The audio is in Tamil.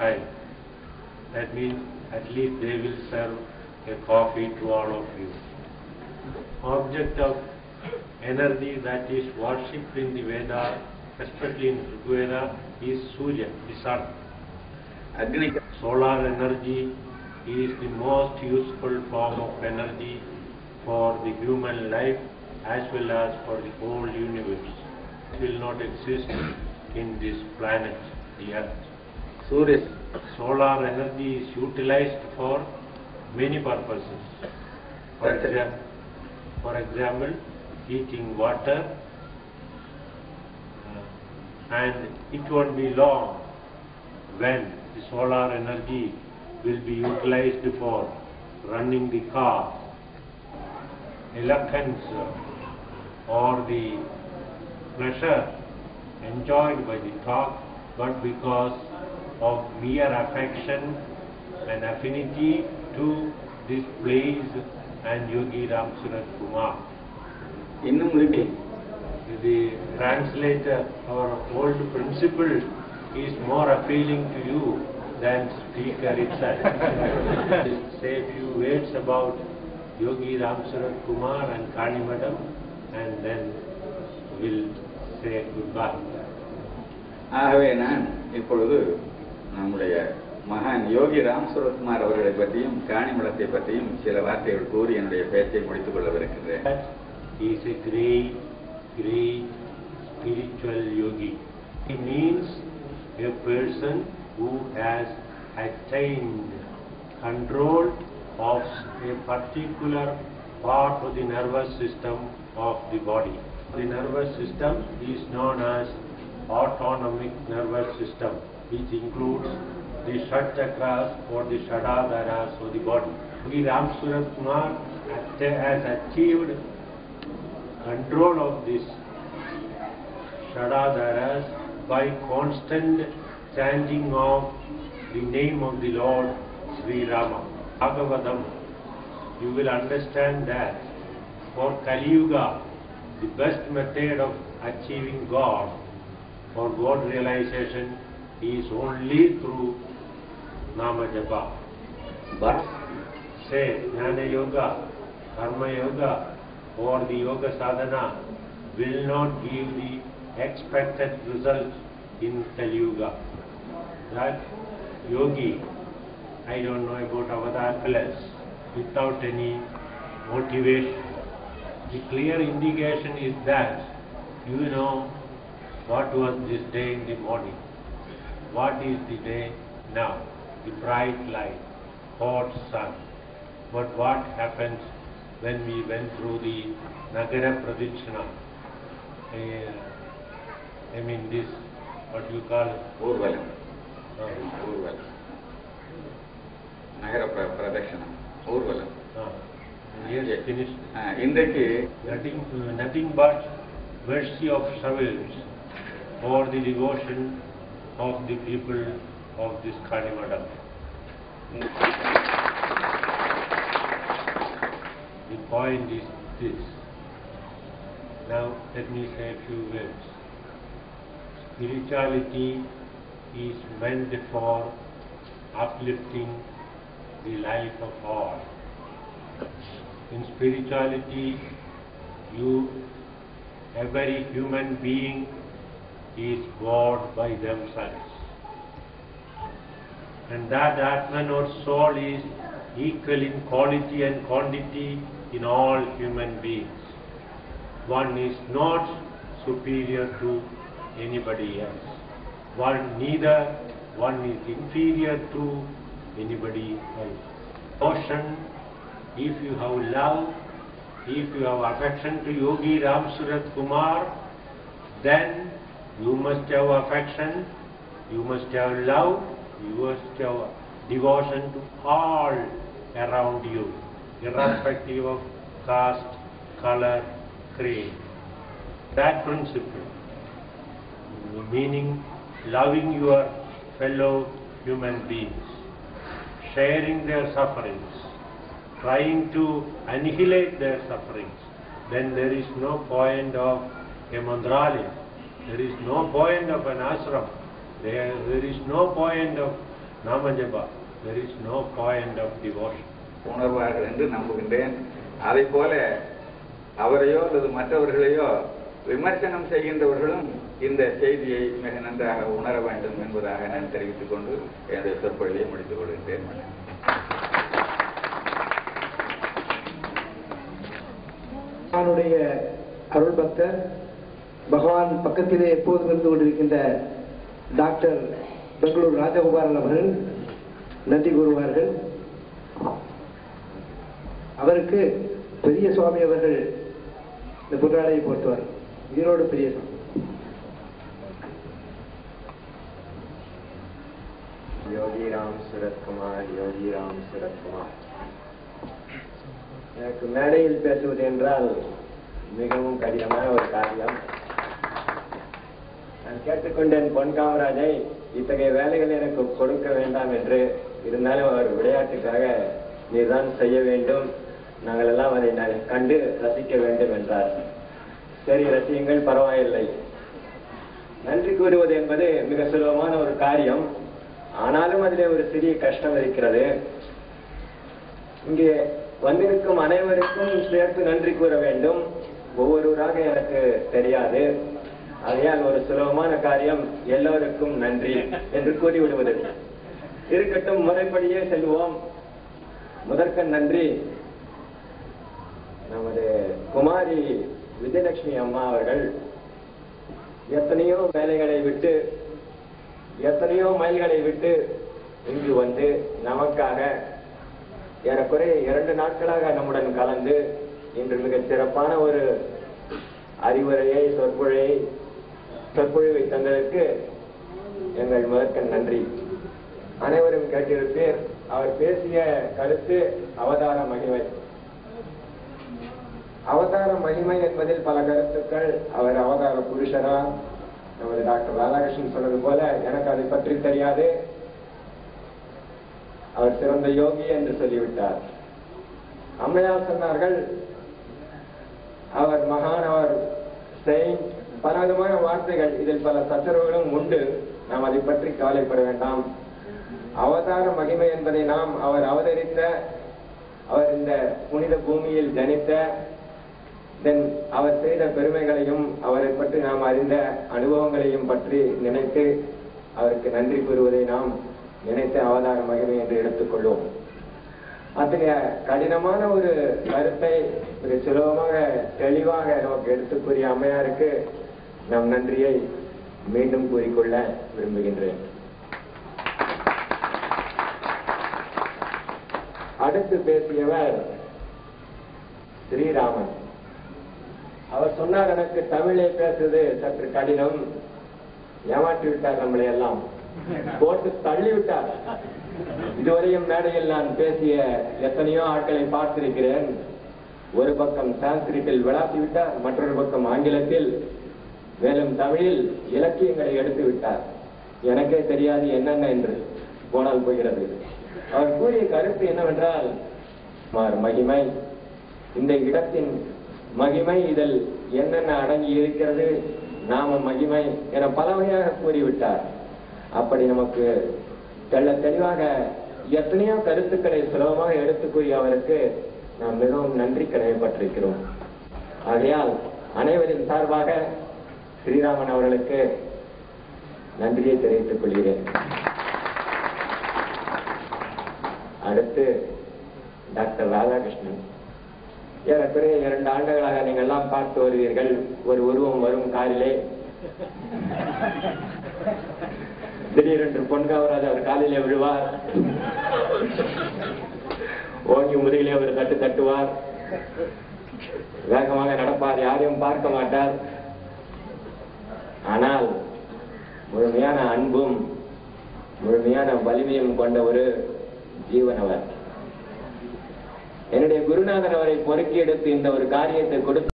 time. That means at least they will serve a coffee to all of you. Object of energy that is worshipped in the Veda, especially in Rigveda, is Surya, the sun. Solar energy is the most useful form of energy for the human life as well as for the whole universe. It will not exist in this planet, the Earth. Solar energy is utilized for many purposes. For example, heating water, and it won't be long when the solar energy will be utilized for running the car, eloquence, or the pleasure enjoyed by the talk, but because of mere affection and affinity to this place and Yogi Ram Surat Kumar. The translator, our old principle, is more appealing to you than speaker itself. Say a few words about Yogi Ram Surat Kumar and Kali Madam, and then we'll say goodbye. ஆகவே நான் இப்பொழுது நம்முடைய மகான் யோகி ராம் சுரத்குமார் அவர்களை பற்றியும் காணிமடத்தை பற்றியும் சில வார்த்தைகள் கூறி என்னுடைய பேச்சை முடித்துக் கொள்ளவிருக்கின்றேன். He is a great spiritual yogi. He means a person who has attained control of a particular part of the nervous system of the body. The nervous system is known as autonomic nervous system, which includes the Shat Chakras or the Shadadharas of the body. Yogi Ram Surat Kumar has achieved control of this Shadadharas by constant chanting of the name of the Lord Sri Rama. Bhagavatam, you will understand that for Kali Yuga, the best method of achieving God, for God realization, is only through Nama Japa. But Say Jnana Yoga, Karma Yoga, or the Yoga Sadhana will not give the expected result in Kali Yuga. That yogi, I don't know about Avatar Palace, without any motivation. The clear indication is that you know what was this day in the morning, what is the day now, the bright light, hot sun. But what happens when we went through the Nagara Pradikshana? I mean this, what you call it? Urvalam. Nagara Pradikshana. Urvalam. Yes, finished. இன்றைக்கு Nothing but mercy of souls for the devotion of the people of this Kalimadam. The point is this. Now let me say a few words. Spirituality is meant for uplifting the life of all. In spirituality, every human being is God by themselves. And that Atman or soul is equal in quality and quantity in all human beings. One is not superior to anybody else. Neither one is inferior to anybody else. Devotion, if you have love, if you have affection to Yogi Ram Surat Kumar, then you must have affection, you must have love, you must have devotion to all around you, irrespective of caste, color, creed. That principle, meaning loving your fellow human beings, sharing their sufferings, trying to annihilate their sufferings, then there is no point of a mandralaya, there is no point of an ashram, there is no point of Namajapa. There is no point of devotion. உணர்வார்கள் என்று நம்புகின்றேன். அதை போல அவரையோ அல்லது மற்றவர்களையோ விமர்சனம் செய்கின்றவர்களும் இந்த செய்தியை மிக நன்றாக உணர வேண்டும் என்பதாக நான் தெரிவித்துக் கொண்டு என்னுடைய சொற்பொழிவை முடித்துக் கொள்கின்றேன். அவனுடைய அருள் பக்தர் பகவான் பக்கத்திலே எப்போதும் இருந்து கொண்டிருக்கின்ற டாக்டர் பெங்களூர் ராஜகோபாலன் அவர்கள் நன்றி கூறுவார்கள். அவருக்கு பெரிய சுவாமி அவர்கள் இந்த புறாடையை போட்டுவார். ஈரோடு பெரிய சுவாமி. யோகிராம் சுரத்குமார், யோகிராம் சுரத்குமார். எனக்கு மேடையில் பேசுவது என்றால் மிகவும் கடினமான ஒரு காரியம். நான் கேட்டுக்கொண்டேன் பொன் காமராஜை இத்தகைய வேலைகள் எனக்கு கொடுக்க வேண்டாம் என்று. இருந்தாலும் அவர் விளையாட்டுக்காக நீதான் செய்ய வேண்டும், நாங்கள் எல்லாம் அதை கண்டு ரசிக்க வேண்டும் என்றார். சரி, ரசியுங்கள், பரவாயில்லை. நன்றி கூறுவது என்பது மிக சுலபமான ஒரு காரியம். ஆனாலும் அதிலே ஒரு சிறிய கஷ்டம் இருக்கிறது. இங்கே வந்திருக்கும் அனைவருக்கும் சேர்த்து நன்றி கூற வேண்டும். ஒவ்வொருவராக எனக்கு தெரியாது. ஆகையால் ஒரு சுலபமான காரியம் எல்லோருக்கும் நன்றி என்று கூறிவிடுவது. இருக்கட்டும், முறைப்படியே செல்வோம். முதற்கண் நன்றி நமது குமாரி விஜயலட்சுமி அம்மா அவர்கள் எத்தனையோ வேலைகளை விட்டு, எத்தனையோ மைல்களை விட்டு இங்கு வந்து நமக்காக ஏறக்குறைய 2 நாட்களாக நம்முடன் கலந்து இன்று மிகச் சிறப்பான ஒரு அறிவுரையை சொற்பொழிவை தந்ததற்கு எங்கள் முதற்கண் நன்றி. அனைவரும் கேட்டிருப்பீர், அவர் பேசிய கருத்து அவதார மகிமை. அவதார மகிமை என்பதில் பல கருத்துக்கள். அவர் அவதார புருஷரா, நமது டாக்டர் ராதாகிருஷ்ணன் சொன்னது போல எனக்கு அதை பற்றி தெரியாது. அவர் சிறந்த யோகி என்று சொல்லிவிட்டார். அம்மையார் சொன்னார்கள் அவர் மகான், அவர் செயின்ட், பல விதமான வார்த்தைகள். இதில் பல சச்சரவுகளும் உண்டு. நாம் அதை பற்றி கவலைப்பட வேண்டாம். அவதார மகிமை என்பதை நாம் அவர் அவதரித்த, அவர் இந்த புனித பூமியில் ஜனித்த, அவர் செய்த பெருமைகளையும் அவரை பற்றி நாம் அறிந்த அனுபவங்களையும் பற்றி நினைத்து அவருக்கு நன்றி கூறுவதை நாம் நினைத்த அவதார மகிமை என்று எடுத்துக்கொள்வோம். அத்தகைய கடினமான ஒரு கருத்தை ஒரு சுலபமாக தெளிவாக நமக்கு எடுத்துக் கூறிய அம்மையாருக்கு நம் நன்றியை மீண்டும் கூறிக்கொள்ள விரும்புகின்றேன். அடுத்து பேசியவர் ஸ்ரீராமன். அவர் சொன்னார், எனக்கு தமிழை பேசுவது சற்று கடினம். ஏமாற்றி விட்டார், நம்மளை எல்லாம் போட்டு தள்ளிவிட்டார். இதுவரையும் மேடையில் நான் பேசிய எத்தனையோ ஆட்களை பார்த்திருக்கிறேன். ஒரு பக்கம் சான்ஸ்கிரிட்டில் விளாசிவிட்டார், மற்றொரு பக்கம் ஆங்கிலத்தில், மேலும் தமிழில் இலக்கியங்களை எடுத்து விட்டார். எனக்கே தெரியாது என்னென்ன என்று போனால் போகிறது. அவர் கூறிய கருத்து என்னவென்றால், மகிமை, இந்த இடத்தின் மகிமை, இதில் என்னென்ன அடங்கி இருக்கிறது, நாம மகிமை என பல வகையாக கூறிவிட்டார். அப்படி நமக்கு தெளிவாக எத்தனையோ கருத்துக்களை சுலபமாக எடுத்துக் கூறிய அவருக்கு நாம் மிகவும் நன்றி கடமைப்பட்டிருக்கிறோம். ஆகையால் அனைவரின் சார்பாக ஸ்ரீராமன் அவர்களுக்கு நன்றியை தெரிவித்துக் கொள்கிறேன். அடுத்து டாக்டர் ராதாகிருஷ்ணன். ஏறக்குறைய 2 ஆண்டுகளாக நீங்கள் எல்லாம் பார்த்து வருவீர்கள். ஒரு உருவம் வரும் காரிலே, திடீரென்று பொன் காமராஜ் அவர் காலிலே விழுவார், ஓங்கி முதுகிலே ஒரு தட்டு தட்டுவார், வேகமாக நடப்பார், யாரையும் பார்க்க மாட்டார். ஆனால் முழுமையான அன்பும் முழுமையான வலிமையும் கொண்ட ஒரு ஜீவன் அவர். என்னுடைய குருநாதர் அவரை பொறுக்கி எடுத்து இந்த ஒரு காரியத்தை கொடுத்து